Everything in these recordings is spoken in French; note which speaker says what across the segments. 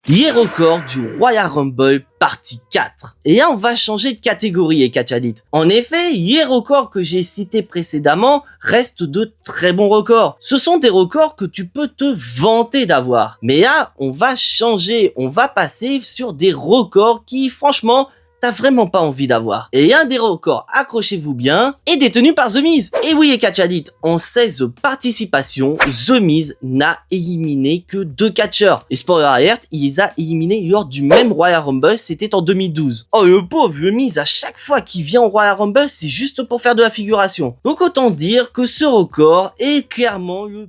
Speaker 1: Les records du Royal Rumble partie 4. Et là, on va changer de catégorie, et Catch Addict. En effet, les records que j'ai cités précédemment restent de très bons records. Ce sont des records que tu peux te vanter d'avoir. Mais là, on va changer, on va passer sur des records qui, franchement, t'as vraiment pas envie d'avoir. Et un des records, accrochez-vous bien, est détenu par The Miz. Et oui, et Catch Addict, en 16 participations, The Miz n'a éliminé que 2 catcheurs. Et spoiler alert, il les a éliminés lors du même Royal Rumble, c'était en 2012. Oh le pauvre The Miz, à chaque fois qu'il vient au Royal Rumble, c'est juste pour faire de la figuration. Donc autant dire que ce record est clairement le...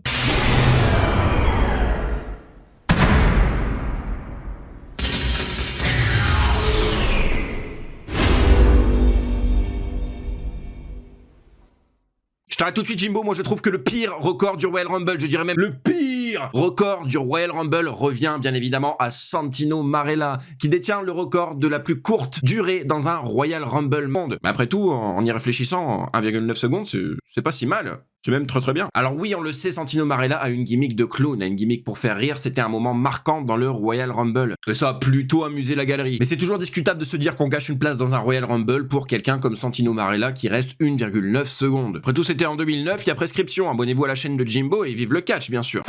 Speaker 2: Je t'arrête tout de suite, Jimbo. Moi, je trouve que le pire record du Royal Rumble, je dirais même le pire record du Royal Rumble revient bien évidemment à Santino Marella, qui détient le record de la plus courte durée dans un Royal Rumble monde. Mais après tout, en y réfléchissant, 1,9 secondes, c'est pas si mal. C'est même très bien. Alors oui, on le sait, Santino Marella a une gimmick de clown, a une gimmick pour faire rire, c'était un moment marquant dans le Royal Rumble. Et ça a plutôt amusé la galerie. Mais c'est toujours discutable de se dire qu'on gâche une place dans un Royal Rumble pour quelqu'un comme Santino Marella qui reste 1,9 secondes. Après tout, c'était en 2009, il y a prescription, abonnez-vous à la chaîne de Jimbo et vive le catch, bien sûr.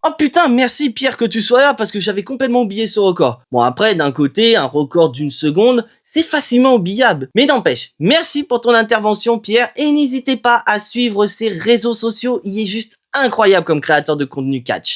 Speaker 1: Oh putain, merci Pierre que tu sois là parce que j'avais complètement oublié ce record. Bon après, d'un côté, un record d'une seconde, c'est facilement oubliable. Mais n'empêche, merci pour ton intervention Pierre et n'hésitez pas à suivre ses réseaux sociaux, il est juste incroyable comme créateur de contenu catch.